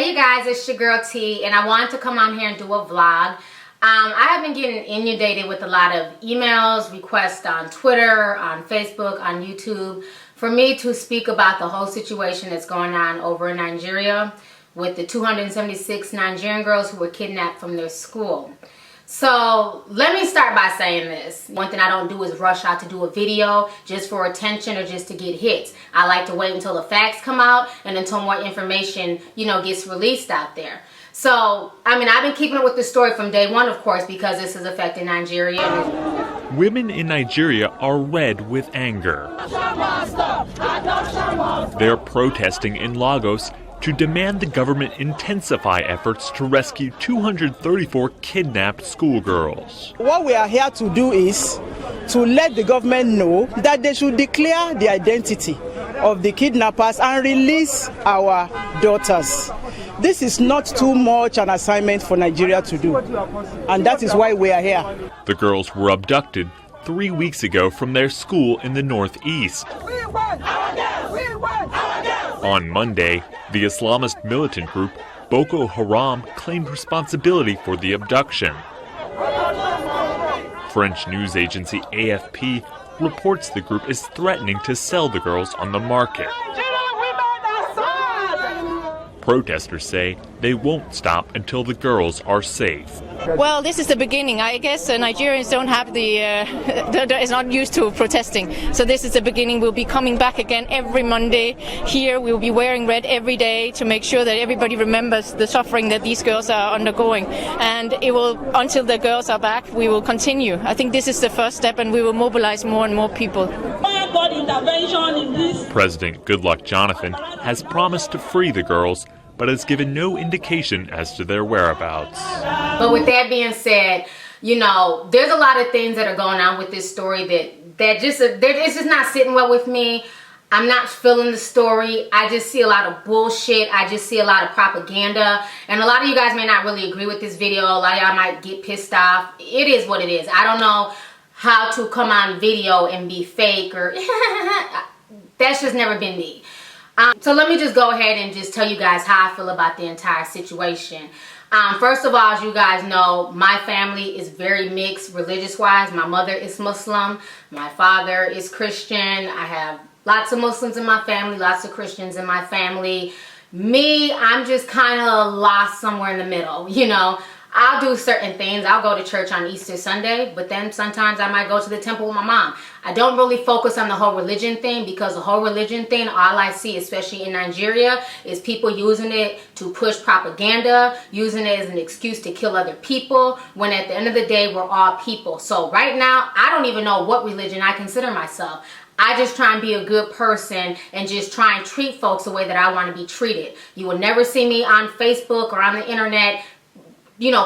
Hey you guys, it's your girl T, and I wanted to come on here and do a vlog. I have been getting inundated with a lot of emails, requests on Twitter, on Facebook, on YouTube for me to speak about the whole situation that's going on over in Nigeria with the 276 Nigerian girls who were kidnapped from their school. So let me start by saying this. One thing I don't do is rush out to do a video just for attention or just to get hits. I like to wait until the facts come out and until more information, gets released out there. So, I've been keeping up with this story from day one, of course, because this is affecting Nigeria. Women in Nigeria are red with anger. They're protesting in Lagos to demand the government intensify efforts to rescue 234 kidnapped schoolgirls. What we are here to do is to let the government know that they should declare the identity of the kidnappers and release our daughters. This is not too much an assignment for Nigeria to do, and that is why we are here. The girls were abducted 3 weeks ago from their school in the northeast. On Monday, the Islamist militant group Boko Haram claimed responsibility for the abduction. French news agency AFP reports the group is threatening to sell the girls on the market. Protesters say they won't stop until the girls are safe. Well, this is the beginning. I guess Nigerians don't have is not used to protesting. So this is the beginning. We'll be coming back again every Monday here. We'll be wearing red every day to make sure that everybody remembers the suffering that these girls are undergoing. And it will, until the girls are back, we will continue. I think this is the first step, and we will mobilize more and more people. President Goodluck Jonathan has promised to free the girls, but has given no indication as to their whereabouts. But with that being said, there's a lot of things that are going on with this story that it's just not sitting well with me. I'm not feeling the story. I just see a lot of bullshit. I just see a lot of propaganda. And a lot of you guys may not really agree with this video. A lot of y'all might get pissed off. It is what it is. I don't know how to come on video and be fake or that's just never been me. So let me just go ahead and just tell you guys how I feel about the entire situation. First of all, as you guys know, my family is very mixed religious-wise. My mother is Muslim. My father is Christian. I have lots of Muslims in my family, lots of Christians in my family. Me, I'm just kind of lost somewhere in the middle, I'll do certain things. I'll go to church on Easter Sunday, but then sometimes I might go to the temple with my mom. I don't really focus on the whole religion thing because the whole religion thing, all I see, especially in Nigeria, is people using it to push propaganda, using it as an excuse to kill other people, when at the end of the day, we're all people. So right now, I don't even know what religion I consider myself. I just try and be a good person and just try and treat folks the way that I want to be treated. You will never see me on Facebook or on the internet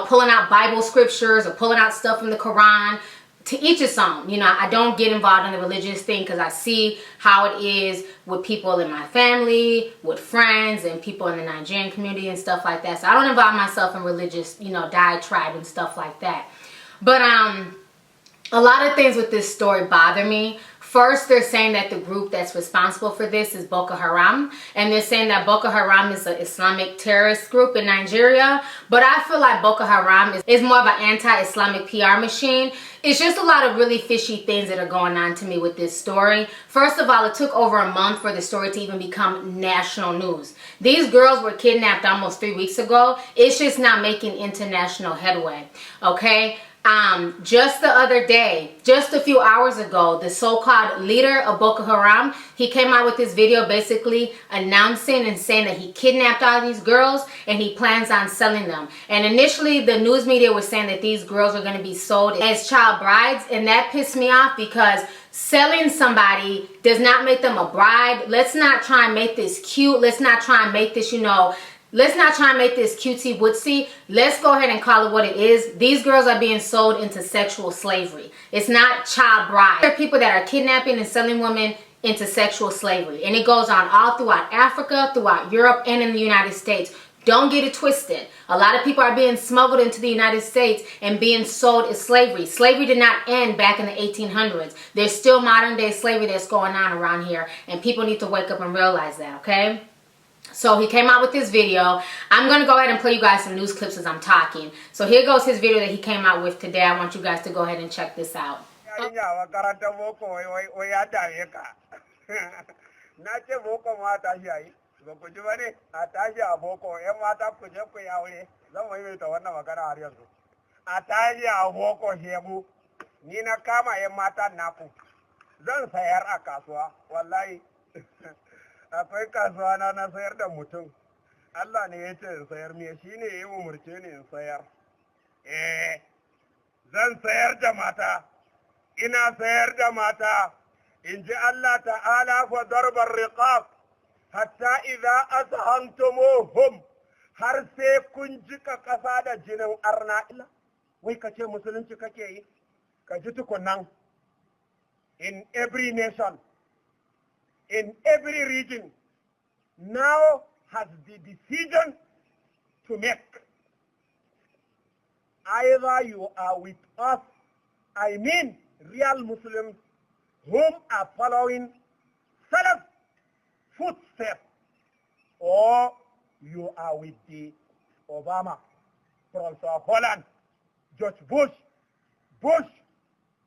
pulling out Bible scriptures or pulling out stuff from the Quran. To each his own. I don't get involved in the religious thing because I see how it is with people in my family, with friends, and people in the Nigerian community and stuff like that. So I don't involve myself in religious, diatribe and stuff like that. But a lot of things with this story bother me. First, they're saying that the group that's responsible for this is Boko Haram. And they're saying that Boko Haram is an Islamic terrorist group in Nigeria. But I feel like Boko Haram is more of an anti-Islamic PR machine. It's just a lot of really fishy things that are going on to me with this story. First of all, it took over a month for the story to even become national news. These girls were kidnapped almost 3 weeks ago. It's just not making international headway. Okay? Just the other day, just a few hours ago, the so-called leader of Boko Haram, he came out with this video basically announcing and saying that he kidnapped all these girls and he plans on selling them. And initially, the news media was saying that these girls are going to be sold as child brides, and that pissed me off because selling somebody does not make them a bride. Let's not try and make this cute. Let's not try and make this, let's not try and make this cutesy wootsy. Let's go ahead and call it what it is. These girls are being sold into sexual slavery. It's not child bride. There are people that are kidnapping and selling women into sexual slavery. And it goes on all throughout Africa, throughout Europe, and in the United States. Don't get it twisted. A lot of people are being smuggled into the United States and being sold as slavery. Slavery did not end back in the 1800s. There's still modern day slavery that's going on around here, and people need to wake up and realize that, okay? So he came out with this video. I'm going to go ahead and play you guys some news clips as I'm talking. So here goes his video that he came out with today. I want you guys to go ahead and check this out. Zan sayar a kasuwa wallahi akwai kasuwa na sayar da mutum Allah ne ya ce in sayar me shine yayi umurce ni in sayar zan sayar da mata ina sayar da mata in ji Allah ta'ala fa darbar riqab hatta idza azhantumuhum har sai kun jika kasa da jinin arna illa wai kace musulunci kake yi ka ji tukunnan. In every nation, in every region, now has the decision to make. Either you are with us, I mean real Muslims whom are following Salaf footsteps, or you are with the Obama, Professor Holland, George Bush,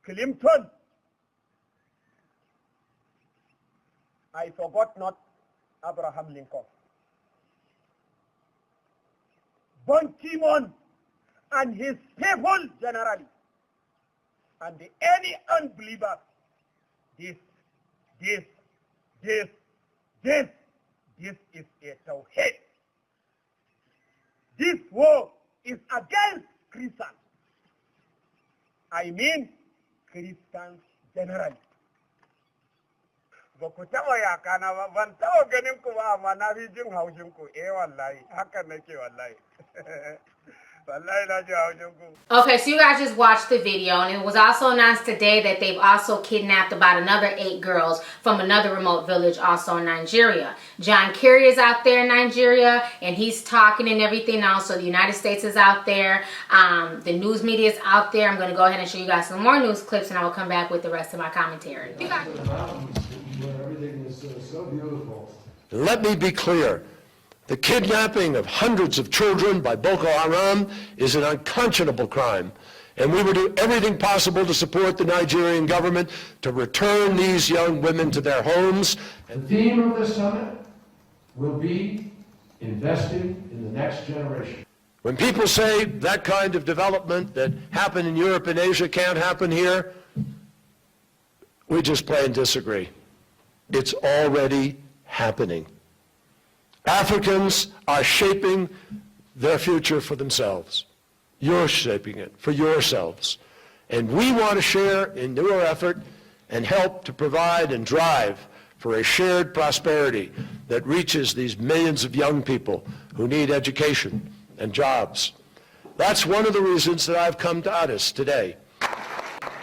Clinton. I forgot not Abraham Lincoln. Ban Ki-moon and his people generally, and any unbelievers. This is a tawhid. This war is against Christians. I mean Christians generally. Ba ku taɓa yakana ba, ban taɓa ganin ku ba, amma na fi jin haushin ku. Wallahi, hakan nake wallahi. Wallahi na ji haushin ku. Okay, so you guys just watched the video, and it was also announced today that they've also kidnapped about another 8 girls from another remote village also in Nigeria. John Kerry is out there in Nigeria, and he's talking and everything else. So the United States is out there. The news media is out there. I'm going to go ahead and show you guys some more news clips, and I will come back with the rest of my commentary. Everything is so beautiful. Let me be clear. The kidnapping of hundreds of children by Boko Haram is an unconscionable crime, and we will do everything possible to support the Nigerian government to return these young women to their homes. The theme of this summit will be investing in the next generation. When people say that kind of development that happened in Europe and Asia can't happen here, we just plain disagree. It's already happening. Africans are shaping their future for themselves. You're shaping it for yourselves. And we want to share in your effort and help to provide and drive for a shared prosperity that reaches these millions of young people who need education and jobs. That's one of the reasons that I've come to Addis today.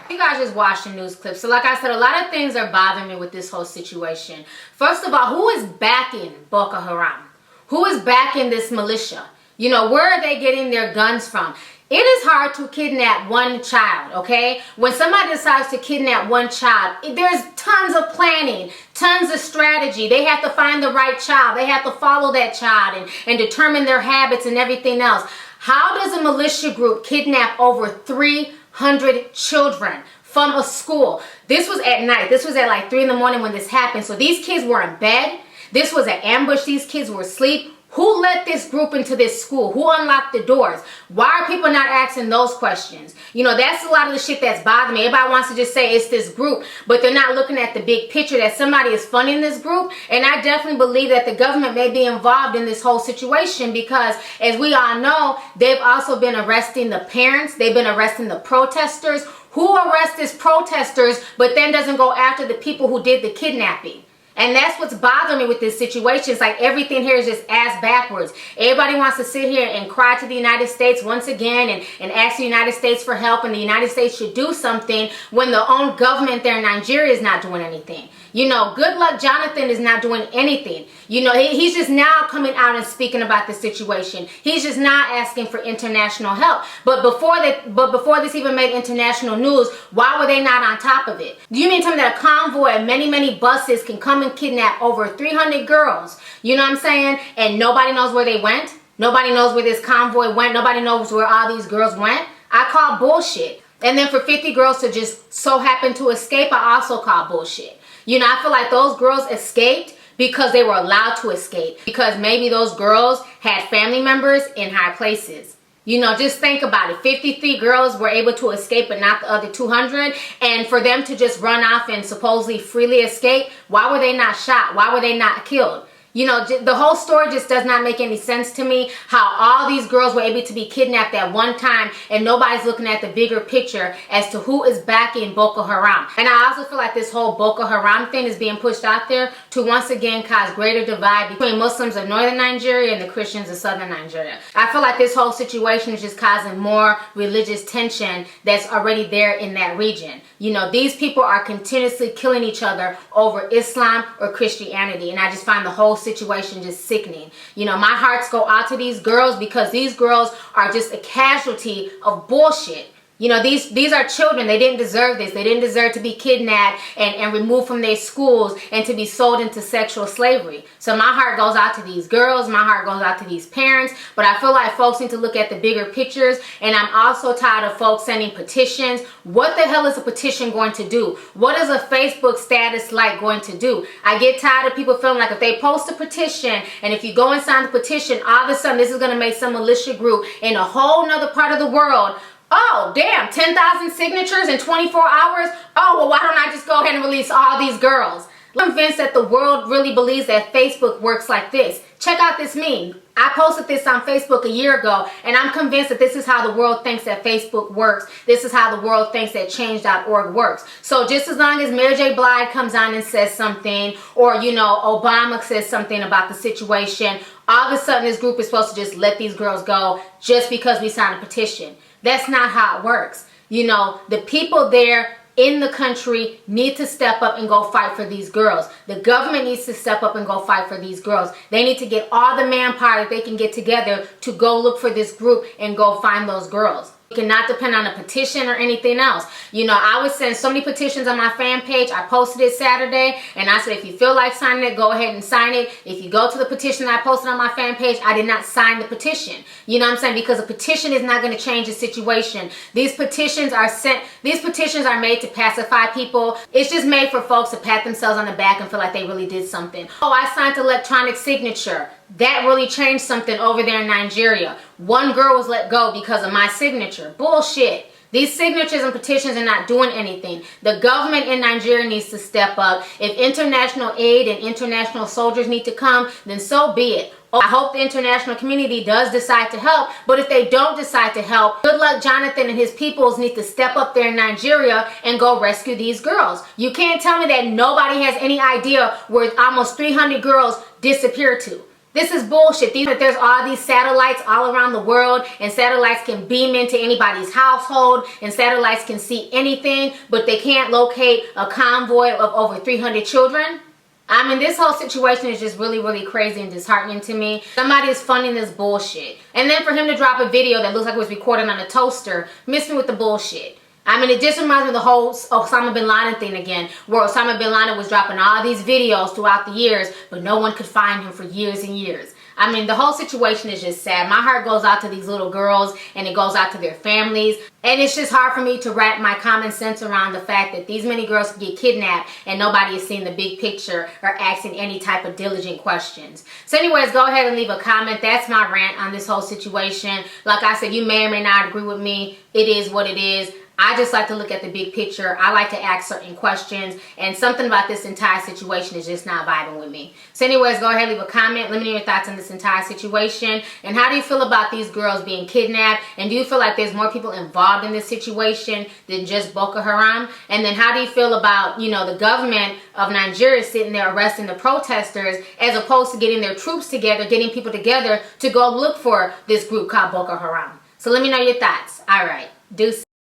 You guys just watched the news clip. So like I said, a lot of things are bothering me with this whole situation. First of all, who is backing Boko Haram? Who is backing this militia? You know, where are they getting their guns from? It is hard to kidnap one child, okay? When somebody decides to kidnap one child, there's tons of planning, tons of strategy. They have to find the right child. They have to follow that child and determine their habits and everything else. How does a militia group kidnap over 300 children from a school? This was at night. This was at like 3 in the morning when this happened. So these kids were in bed. This was an ambush. These kids were asleep. Who let this group into this school? Who unlocked the doors? Why are people not asking those questions? You know, that's a lot of the shit that's bothering me. Everybody wants to just say it's this group, but they're not looking at the big picture that somebody is funding this group. And I definitely believe that the government may be involved in this whole situation because, as we all know, they've also been arresting the parents. They've been arresting the protesters. Who arrests these protesters, but then doesn't go after the people who did the kidnapping? And that's what's bothering me with this situation. It's like everything here is just ass backwards. Everybody wants to sit here and cry to the United States once again and ask the United States for help, and the United States should do something when the own government there in Nigeria is not doing anything. You know, Goodluck Jonathan is not doing anything. You know, he's just now coming out and speaking about the situation. He's just not asking for international help. But before this even made international news, why were they not on top of it? Do you mean tell me that a convoy of many buses can come and kidnap over 300 girls, you know what I'm saying, and nobody knows where they went? Nobody knows where this convoy went. Nobody knows where all these girls went. I call bullshit. And then for 50 girls to just so happen to escape, I also call bullshit. You know, I feel like those girls escaped because they were allowed to escape. Because maybe those girls had family members in high places. You know, just think about it. 53 girls were able to escape, but not the other 200. And for them to just run off and supposedly freely escape, why were they not shot? Why were they not killed? You know, the whole story just does not make any sense to me, how all these girls were able to be kidnapped at one time and nobody's looking at the bigger picture as to who is backing Boko Haram. And I also feel like this whole Boko Haram thing is being pushed out there to once again cause greater divide between Muslims of northern Nigeria and the Christians of southern Nigeria. I feel like this whole situation is just causing more religious tension that's already there in that region. You know, these people are continuously killing each other over Islam or Christianity, and I just find the whole situation just sickening. You know, my hearts go out to these girls because these girls are just a casualty of bullshit. You know, these are children. They didn't deserve this. They didn't deserve to be kidnapped and removed from their schools and to be sold into sexual slavery. So my heart goes out to these girls. My heart goes out to these parents. But I feel like folks need to look at the bigger pictures. And I'm also tired of folks sending petitions. What the hell is a petition going to do? What is a Facebook status like going to do? I get tired of people feeling like if they post a petition and if you go and sign the petition, all of a sudden this is going to make some militia group in a whole nother part of the world. Oh, damn, 10,000 signatures in 24 hours? Oh, well, why don't I just go ahead and release all these girls? I'm convinced that the world really believes that Facebook works like this. Check out this meme. I posted this on Facebook a year ago, and I'm convinced that this is how the world thinks that Facebook works. This is how the world thinks that change.org works. So just as long as Mary J. Blige comes on and says something, or, you know, Obama says something about the situation, all of a sudden this group is supposed to just let these girls go just because we signed a petition. That's not how it works. You know, the people there in the country need to step up and go fight for these girls. The government needs to step up and go fight for these girls. They need to get all the manpower that they can get together to go look for this group and go find those girls. You cannot depend on a petition or anything else. You know, I was sending so many petitions on my fan page. I posted it Saturday, and I said, if you feel like signing it, go ahead and sign it. If you go to the petition I posted on my fan page, I did not sign the petition. You know what I'm saying? Because a petition is not going to change the situation. These petitions are made to pacify people. It's just made for folks to pat themselves on the back and feel like they really did something. Oh, I signed electronic signature. That really changed something over there in Nigeria. One girl was let go because of my signature. Bullshit. These signatures and petitions are not doing anything. The government in Nigeria needs to step up. If international aid and international soldiers need to come, then so be it. I hope the international community does decide to help, but if they don't decide to help, Goodluck Jonathan and his peoples need to step up there in Nigeria and go rescue these girls. You can't tell me that nobody has any idea where almost 300 girls disappeared to. This is bullshit. There's all these satellites all around the world, and satellites can beam into anybody's household, and satellites can see anything, but they can't locate a convoy of over 300 children. I mean, this whole situation is just really, really crazy and disheartening to me. Somebody is funding this bullshit. And then for him to drop a video that looks like it was recorded on a toaster, miss me with the bullshit. I mean, it just reminds me of the whole Osama bin Laden thing again, where Osama bin Laden was dropping all these videos throughout the years, but no one could find him for years and years. I mean, the whole situation is just sad. My heart goes out to these little girls, and it goes out to their families. And it's just hard for me to wrap my common sense around the fact that these many girls can get kidnapped and nobody is seeing the big picture or asking any type of diligent questions. So anyways, go ahead and leave a comment. That's my rant on this whole situation. Like I said, you may or may not agree with me. It is what it is. I just like to look at the big picture. I like to ask certain questions, and something about this entire situation is just not vibing with me. So anyways, go ahead, leave a comment. Let me know your thoughts on this entire situation. And how do you feel about these girls being kidnapped? And do you feel like there's more people involved in this situation than just Boko Haram? And then how do you feel about, you know, the government of Nigeria sitting there arresting the protesters as opposed to getting their troops together, getting people together to go look for this group called Boko Haram? So let me know your thoughts. All right. Deuces.